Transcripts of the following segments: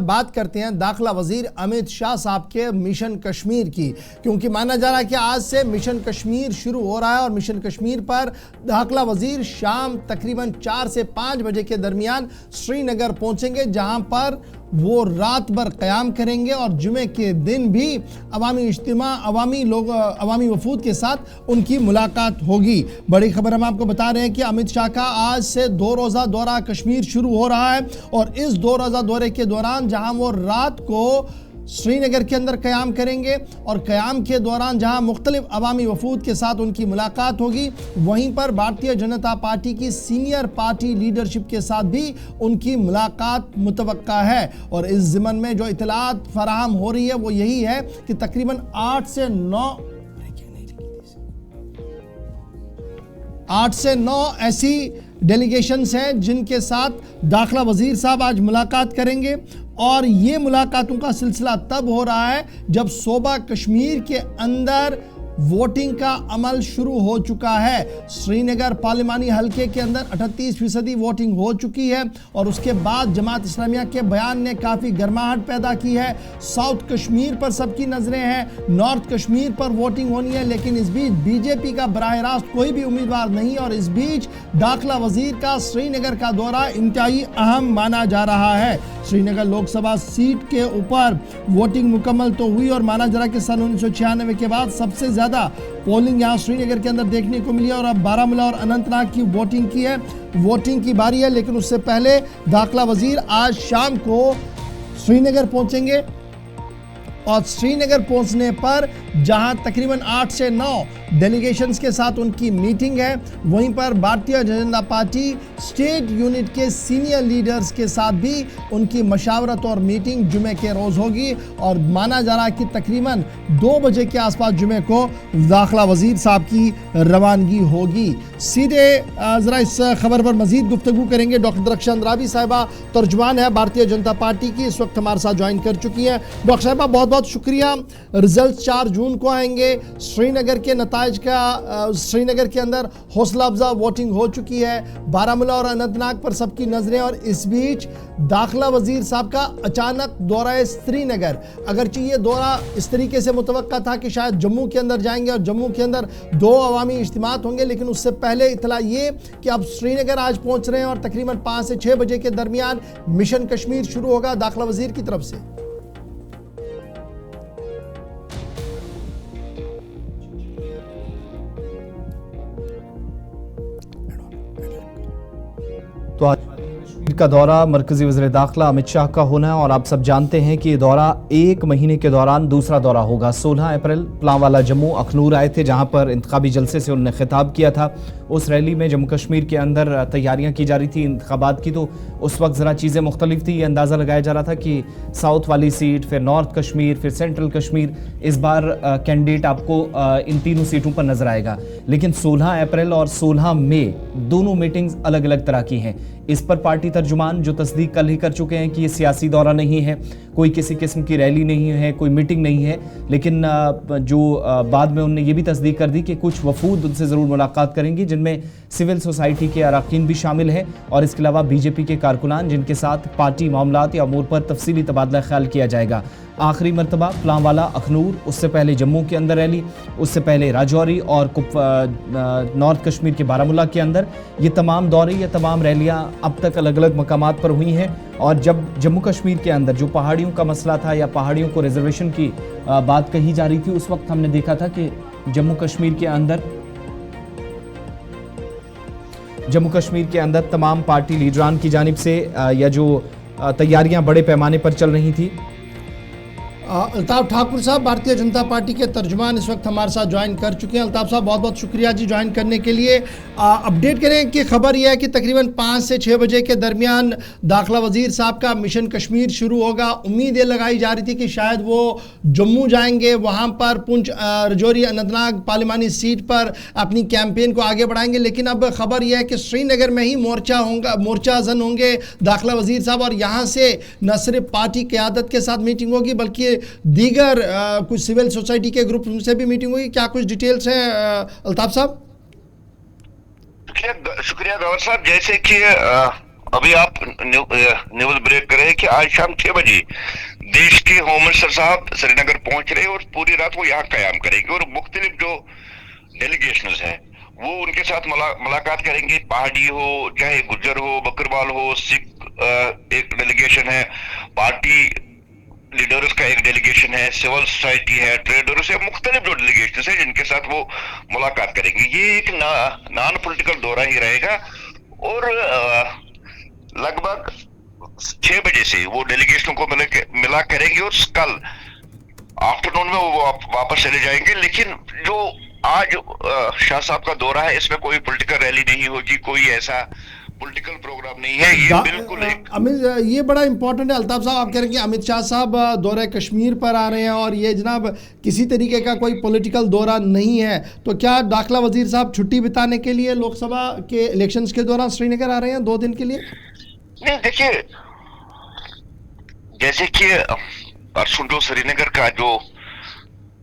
बात करते हैं दाखिला वजीर अमित शाह साहब के मिशन कश्मीर की, क्योंकि माना जा रहा है कि आज से मिशन कश्मीर शुरू हो रहा है और मिशन कश्मीर पर दाखिला वजीर शाम तकरीबन 4 से 5 बजे के दरमियान श्रीनगर पहुंचेंगे, जहां पर वो रात भर क़याम करेंगे और जुमे के दिन भी अवामी इज्तिमा अवामी वफूद के साथ उनकी मुलाकात होगी। बड़ी खबर हम आपको बता रहे हैं कि अमित शाह का आज से 2 रोज़ा दौरा कश्मीर शुरू हो रहा है और इस 2 रोज़ा दौरे के दौरान जहां वो रात को श्रीनगर के अंदर क़याम करेंगे और क़याम के दौरान जहां मुख्तलिफ अवामी वफूद के साथ उनकी मुलाकात होगी, वहीं पर भारतीय जनता पार्टी की सीनियर पार्टी लीडरशिप के साथ भी उनकी मुलाकात मुतवक्का है। और इस ज़िमन में जो इतलात फराहम हो रही है वो यही है कि तकरीबन 8 से 9 ऐसी डेलीगेशंस हैं जिनके साथ दाखिला वजीर साहब आज मुलाकात करेंगे और ये मुलाकातों का सिलसिला तब हो रहा है जब सूबा कश्मीर के अंदर वोटिंग का अमल शुरू हो चुका है। श्रीनगर पार्लिमानी हलके के अंदर 38% वोटिंग हो चुकी है और उसके बाद जमात इस्लामिया के बयान ने काफ़ी गर्माहट पैदा की है। साउथ कश्मीर पर सबकी नज़रें हैं, नॉर्थ कश्मीर पर वोटिंग होनी है, लेकिन इस बीच बीजेपी का बराह रास्त कोई भी उम्मीदवार नहीं और इस बीच दाखिला वजीर का श्रीनगर का दौरा इंतहाई अहम माना जा रहा है। श्रीनगर लोकसभा सीट के ऊपर वोटिंग मुकम्मल तो हुई और माना जा रहा है कि सन 1996 के बाद सबसे ज़्यादा पोलिंग यहाँ श्रीनगर के अंदर देखने को मिली है और अब बारामूला और अनंतनाग की वोटिंग की है, वोटिंग की बारी है। लेकिन उससे पहले दाखिला वजीर आज शाम को श्रीनगर पहुंचेंगे और श्रीनगर पहुंचने पर जहां तकरीबन 8 से 9 डेलीगेशंस के साथ उनकी मीटिंग है, वहीं पर Bharatiya Janata party state unit के सीनियर लीडर्स के साथ भी उनकी मशावरत और मीटिंग जुमे के रोज़ होगी और माना जा रहा है कि तकरीबन 2 बजे के आसपास जुमे को दाखिला वजीर साहब की रवानगी होगी। सीधे ज़रा इस खबर पर मज़ीद गुफ्तगू करेंगे। डॉक्टर रक्षा अंद्राबी साहिबा तर्जुमान है भारतीय जनता पार्टी की, इस वक्त हमारे साथ ज्वाइन कर चुकी हैं। डॉक्टर साहिबा बहुत बहुत शुक्रिया। रिजल्ट 4 जून को आएंगे। श्रीनगर के नताइज का श्रीनगर के अंदर हौसला अफजा वोटिंग हो चुकी है, बारामूला और अनंतनाग पर सबकी नजरें और इस बीच दाखिला वजीर साहब का अचानक दौरा श्रीनगर। अगरचे ये दौरा इस तरीके से मुतवक्का था कि शायद जम्मू के अंदर जाएंगे और जम्मू के अंदर 2 अवामी इज्तिमात होंगे, लेकिन उससे पहले इतला ये कि अब श्रीनगर आज पहुंच रहे हैं और तकरीबन 5 से 6 बजे के दरमियान मिशन कश्मीर शुरू होगा दाखिला वजीर की तरफ से। तो आज कश्मीर का दौरा मरकजी वज़ीर दाखिला अमित शाह का होना है और आप सब जानते हैं कि ये दौरा 1 महीने के दौरान दूसरा दौरा होगा। 16 अप्रैल प्लांवाला जम्मू अखनूर आए थे, जहां पर इंतखाबी जलसे से उन्होंने खिताब किया था। उस रैली में जम्मू कश्मीर के अंदर तैयारियां की जा रही थी इंतखाबात की, तो उस वक्त ज़रा चीज़ें मुख्तलिफ थी। ये अंदाज़ा लगाया जा रहा था कि साउथ वाली सीट, फिर नॉर्थ कश्मीर, फिर सेंट्रल कश्मीर, इस बार कैंडिडेट आपको इन तीनों सीटों पर नजर आएगा। लेकिन 16 अप्रैल और 16 मई दोनों मीटिंग्स अलग अलग तरह की हैं। इस पर पार्टी तर्जुमान जो तस्दीक कल ही कर चुके हैं कि ये सियासी दौरा नहीं है, कोई किसी किस्म की रैली नहीं है, कोई मीटिंग नहीं है, लेकिन जो बाद में उन्होंने ये भी तस्दीक कर दी कि कुछ वफूद उनसे ज़रूर मुलाकात करेंगी, जिनमें सिविल सोसाइटी के अरकान भी शामिल हैं और इसके अलावा बीजेपी के कारकुनान, जिनके साथ पार्टी मामलात या अमूर पर तफसीली तबादला ख्याल किया जाएगा। आखिरी मरतबा प्लांवाला अखनूर, उससे पहले जम्मू के अंदर रैली, उससे पहले राजौरी और नॉर्थ कश्मीर के बारामूला के अंदर, ये तमाम दौरे, ये तमाम रैलियां अब तक अलग अलग मकामात पर हुई हैं। और जब जम्मू कश्मीर के अंदर जो पहाड़ियों का मसला था या पहाड़ियों को रिजर्वेशन की बात कही जा रही थी, उस वक्त हमने देखा था कि जम्मू कश्मीर के अंदर तमाम पार्टी लीडरान की जानिब से या जो तैयारियां बड़े पैमाने पर चल रही थी। अल्ताफ ठाकुर साहब भारतीय जनता पार्टी के तर्जुमान इस वक्त हमारे साथ ज्वाइन कर चुके हैं। अल्ताफ साहब बहुत बहुत शुक्रिया जी ज्वाइन करने के लिए। अपडेट करें कि खबर यह है कि तकरीबन 5 से 6 बजे के दरमियान दाखिला वजीर साहब का मिशन कश्मीर शुरू होगा। उम्मीद ये लगाई जा रही थी कि शायद वो जम्मू जाएंगे, वहाँ पर पुंछ राजौरी अनंतनाग पार्लिमानी सीट पर अपनी कैंपेन को आगे बढ़ाएंगे, लेकिन अब खबर यह है कि श्रीनगर में ही मोर्चा जन होंगे दाखिला वजीर साहब और यहाँ से न सिर्फ पार्टी क़यादत के साथ मीटिंग होगी बल्कि दीगर कुछ सिविल सोसाइटी के ग्रुप से भी मीटिंग हुई। क्या कुछ डिटेल्स हैं अल्ताफ साहब? शुक्रिया गौर साहब। जैसे कि अभी आप न्यूज ब्रेक करें कि आज शाम 6 बजे देश के होम मिनिस्टर साहब श्रीनगर पहुंच रहे हैं और पूरी रात वो यहाँ कयाम करेंगे और मुख्तलिफ जो डेलीगेशंस हैं वो उनके साथ मुलाकात करेंगे। पहाड़ी हो, चाहे गुज्जर हो, बकरवाल हो, सिख एक डेलीगेशन है, पार्टी लीडर्स का एक डेलीगेशन है, सिविल सोसाइटी है, ट्रेडर्स है, मुख्तलिफ जो डेलीगेशन है जिनके साथ वो मुलाकात करेंगे। ये एक नॉन पॉलिटिकल दौरा ही रहेगा और लगभग 6 बजे से वो डेलीगेशन को मिला करेंगे और कल आफ्टरनून में वो वापस चले जाएंगे। लेकिन जो आज शाह साहब का दौरा है इसमें कोई पॉलिटिकल रैली नहीं होगी, कोई ऐसा पॉलिटिकल प्रोग्राम नहीं है। ये बिल्कुल एक अमित, ये बड़ा इंपॉर्टेंट है। अल्ताफ साहब आप कह रहे हैं कि अमित शाह साहब दौरे कश्मीर पर आ रहे हैं और ये जनाब किसी तरीके का कोई पॉलिटिकल दौरा नहीं है, तो क्या दाखिला वजीर साहब छुट्टी बिताने के लिए लोकसभा के इलेक्शंस के दौरान श्रीनगर आ रहे हैं 2 दिन के लिए? नहीं, देखिए, जैसे कि परसों जो श्रीनगर का जो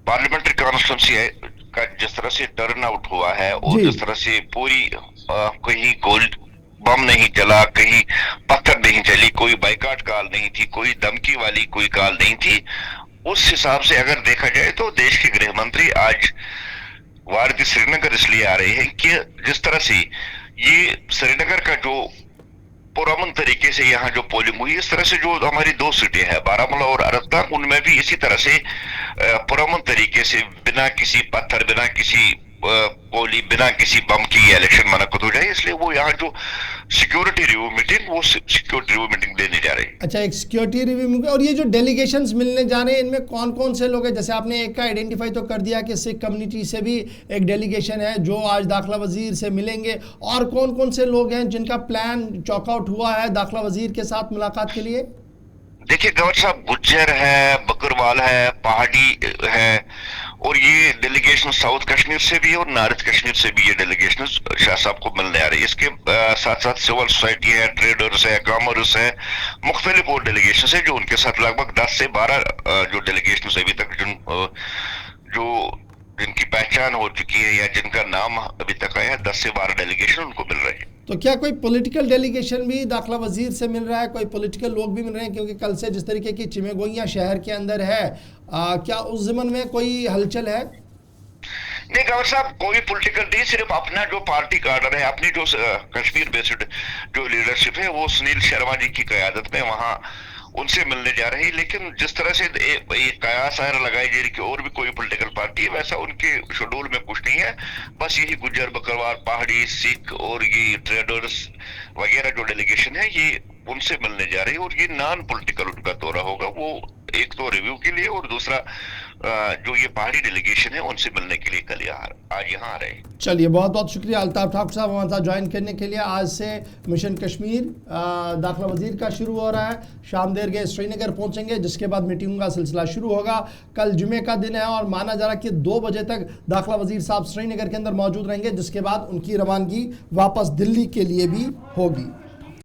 पार्लियामेंट्री कॉन्स्टिट्यूंसी है का जिस तरह से टर्न आउट हुआ है और जिस तरह से पूरी कहीं गोल्ड बम नहीं चला, कहीं पत्थर नहीं चली, कोई बाइकाट कॉल नहीं थी, कोई धमकी वाली कोई कॉल नहीं थी, उस हिसाब से अगर देखा जाए तो देश के गृह मंत्री आज वारदी श्रीनगर इसलिए आ रहे हैं कि जिस तरह से ये श्रीनगर का जो पुरअमन तरीके से यहाँ जो पोलिंग हुई, इस तरह से जो हमारी 2 सीटें हैं बारामूला और अनंतनाग, उनमें भी इसी तरह से पुरअमन तरीके से बिना किसी पत्थर, बिना किसी गोली, बिना किसी बम की इलेक्शन मुनक्किद हो जाए। इसलिए वो यहाँ जो सिक्योरिटी रिव्यू मीटिंग, वो सिक्योरिटी रिव्यू मीटिंग देने जा रहे हैं। अच्छा, एक सिक्योरिटी रिव्यू। और ये जो डेलीगेशंस मिलने जा रहे हैं इनमें कौन कौन से लोग हैं? जैसे आपने एक का आइडेंटिफाई तो कर दिया कि सिख कम्युनिटी से भी एक डेलीगेशन है जो आज दाखिला वजीर से मिलेंगे, और कौन कौन से लोग हैं जिनका प्लान चॉकआउट हुआ है दाखिला वजीर के साथ मुलाकात के लिए? देखिए गवर साहब, गुज्जर है, बकरवाल है, पहाड़ी है, और ये डेलीगेशन साउथ कश्मीर से भी है और नॉर्थ कश्मीर से भी ये डेलीगेशन शाह साहब को मिलने आ रही है। इसके साथ साथ सिविल सोसाइटी है, ट्रेडर्स है, कॉमर्स है, मुख्तलिफ और डेलीगेशन है जो उनके साथ लगभग 10 से 12 जो डेलीगेशन अभी तक जिनकी पहचान हो चुकी है या जिनका नाम अभी तक आया है, 10 से 12 डेलीगेशन उनको मिल रहे हैं। तो क्या कोई पॉलिटिकल डेलीगेशन भी दाखिला वजीर से मिल रहा है? कोई पॉलिटिकल लोग भी मिल रहे हैं? क्योंकि कल से जिस तरीके की चिमेगोइयाँ शहर के अंदर है, क्या उस ज़मन में कोई हलचल है? नहीं गवर साहब, कोई पॉलिटिकल नहीं, सिर्फ अपना जो पार्टी कार्डर है, अपनी जो कश्मीर बेस्ड जो लीडरशिप है, वो सुनील शर्मा जी की क़यादत में वहाँ उनसे मिलने जा रहे हैं। लेकिन जिस तरह से कयास लगाई जा रही कि और भी कोई पॉलिटिकल पार्टी है, वैसा उनके शेड्यूल में कुछ नहीं है। बस यही गुज्जर, बकरवाल, पहाड़ी, सिख और ये ट्रेडर्स वगैरह जो डेलीगेशन है ये उनसे मिलने जा रही है। और ये नॉन पॉलिटिकल उनका दौरा होगा, वो एक तो रिव्यू के लिए और दूसरा जो ये पहाड़ी डेलीगेशन है उनसे मिलने के लिए कल आज यहाँ आ रहे हैं। चलिए, बहुत बहुत शुक्रिया अल्ताफ ठाकुर साहब हमारे साथ ज्वाइन करने के लिए। आज से मिशन कश्मीर दाखिला वजीर का शुरू हो रहा है, शाम देर के श्रीनगर पहुंचेंगे, जिसके बाद मीटिंग का सिलसिला शुरू होगा। कल जुमे का दिन है और माना जा रहा है कि 2 बजे तक दाखिला वजीर साहब श्रीनगर के अंदर मौजूद रहेंगे, जिसके बाद उनकी रवानगी वापस दिल्ली के लिए भी होगी।